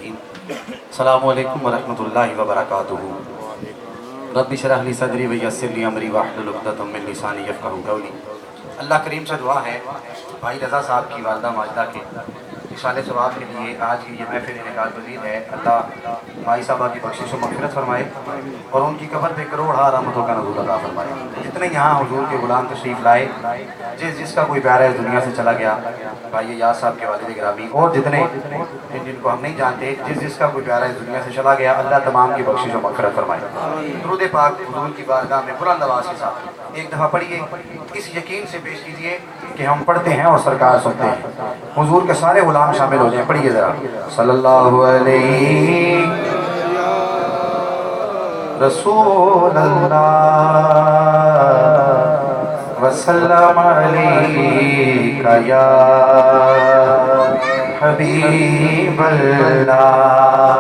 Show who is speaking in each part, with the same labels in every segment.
Speaker 1: अजमईन। अस्सलामु अलैकुम वरहमतुल्लाहि वबरकातुहू। रब्बि इश्रह ली सदरी व यस्सिर ली अमरी वहलुल उक़दतम मिन लिसानी यफ़क़हू क़ौली। अल्लाह करीम से दुआ है भाई रज़ा साहब की वालदा माजदा के इशाले सवाब के लिए आज की ये महफिल इनेकाल पज़ीर है। अल्लाह भाई साहबा की बख्शिश व मग़फ़िरत फरमाए और उनकी कब्र पे करोड़ रहमतों का नज़ूल अता फरमाए। जितने यहाँ हुज़ूर के ग़ुलाम तशरीफ़ लाए, जिसका कोई प्यारा इस दुनिया से चला गया, भाई याद साहब के वालिद गिरामी और जितने जिनको हम नहीं जानते, जिसका कोई प्यारा इस दुनिया से चला गया, अल्लाह तमाम की बख्शिश व मग़फ़िरत फरमाए। दुरूद पाक हुज़ूर की बारगाह में बुलंद आवाज़ के साथ एक दफ़ा पढ़िए, इस यकीन से पेश कीजिए कि हम पढ़ते हैं और सरकार सुनते हैं। हुज़ूर के सारे ग़ुलाम शामिल हो जाएं। पढ़िए ज़रा। सल्लल्लाहु अलैहि रसूल अल्लाह वसल्लम अलैका या हबीब अल्लाह।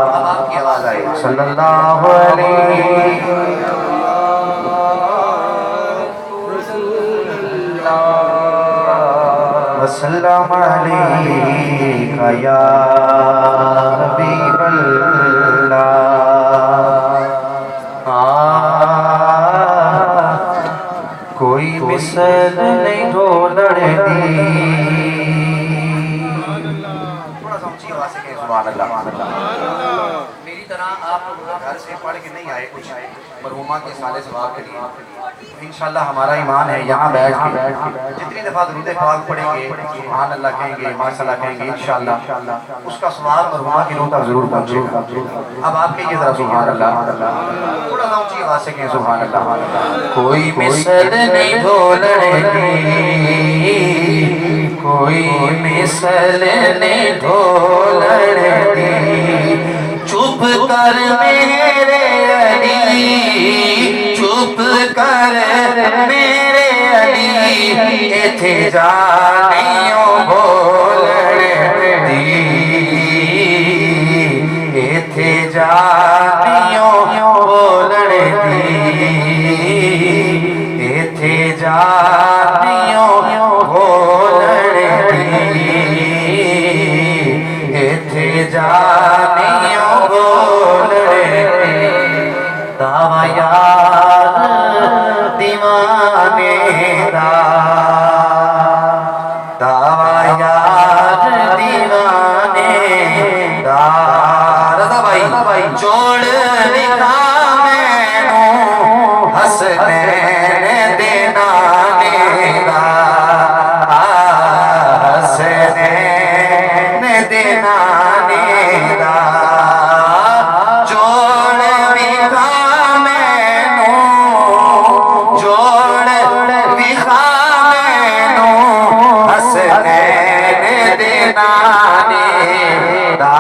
Speaker 1: अब आपकी आवाज़ आई। सल्लल्लाहु अलैहि वसल्लम अलैका या हबीब अल्लाह। कोई मिसल नहीं ढोलने दी। थोड़ा सा ऊंची आवाज़ से कहें सुभान अल्लाह। मेरी तरह आप लोग घर से पढ़ के नहीं आए कुछ मरहूमा के साले सवाब के लिए। इंशाअल्लाह हमारा ईमान है यहाँ बैठ के जितनी दफ़ा दुरूद पाक पढ़ेंगे, सुभान अल्लाह कहेंगे, माशाअल्लाह कहेंगे, इंशाअल्लाह उसका सवाब मरहूमा की रूह तक ज़रूर पहुँचेगा। अब आप कहिए ज़रा सुभान अल्लाह। थोड़ा सा ऊंची आवाज़ से कहें सुभान अल्लाह। कोई मिसल नहीं ढोलने दी, कोई मिसल नहीं ढोलने दी। चुप कर मेरे अली, चुप कर मेरे अली, इथे जानियो बोलने दी, इथे जानियो बोलने दी, इथे जानियो बोलने दी, इथे जानियो बोलने दी। दावा यार दीवाने दा, दावा यार दीवाने दा। रज़ा भाई जोड़ लिखा मैनू हसनैन दे नाने दा, हसनैन दे नाने दा। जोड़ लिखा मैनू, जोड़ लिखा मैनू हसनैन दे नाने दा,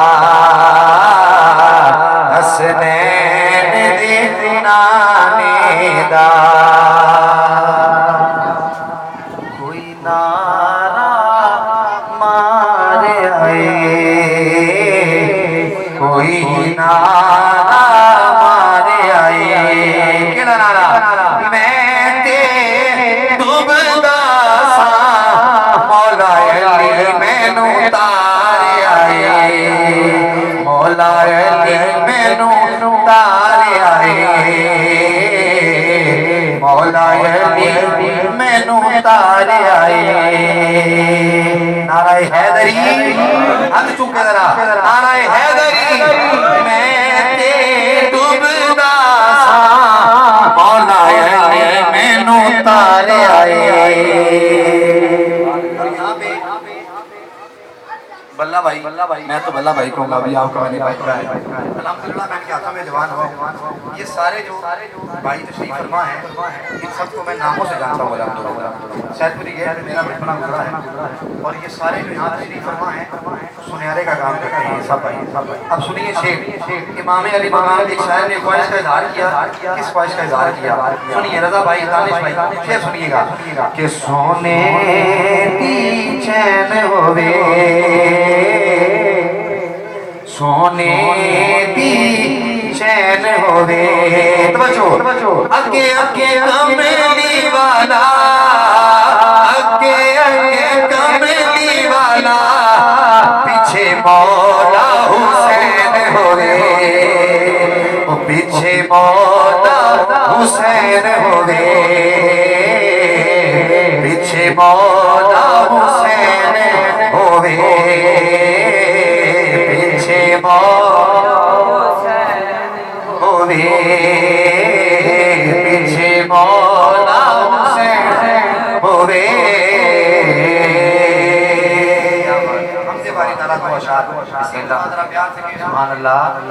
Speaker 1: हसनैन दे नाने दा। कोई नारा मारे आए, कोई नारा मारे आए। केड़ा नारा? मैं ते डूबदा सा मौला अली मैनू तारे आए, मौला अली मैनू तारे आए, मौला अली मैनू तारे आए। नाराए हैदरी, हाथ चुके जरा। नाराए हैदरी, मैं ते डूबदा सा मौला अली मैनू तारे आए। बल्ला भाई, मैं तो बल्ला भाई कहूँगा, अभी आपका मैंने भाई कहा है। अल्हम्दुलिल्लाह मैं इनके हाथों में जवान हुआ। ये सारे जो भाई तशरीफ फरमा हैं, इन सबको मैं नामों से जानता हूँ अल्हम्दुलिल्लाह। सैदपुरी गेट में मेरा बचपना गुजरा है और ये सारे जो यहाँ तशरीफ फरमा हैं सुनहरे का काम करते हैं सब भाई। अब सुनिए शेर, इमाम अली मकाम एक शायर ने ख्वाहिश का इजहार किया। किस ख्वाहिश का इजहार किया? सुनिए रज़ा भाई, दानिश भाई, शेर सुनिएगा कि सोने की चैन होवे, सोने दी चैन होवे। तवज्जो, अगे अगे कमली वाला, अगे अगे कमली वाला, पीछे मौला हुसैन پیچھے مولا حسین ہوئے پیچھے مولا حسین ہوئے پیچھے مولا حسین ہوئے پیچھے مولا حسین ہوئے ہم سے باری تعالیٰ کو اشار بسم اللہ سبحان اللہ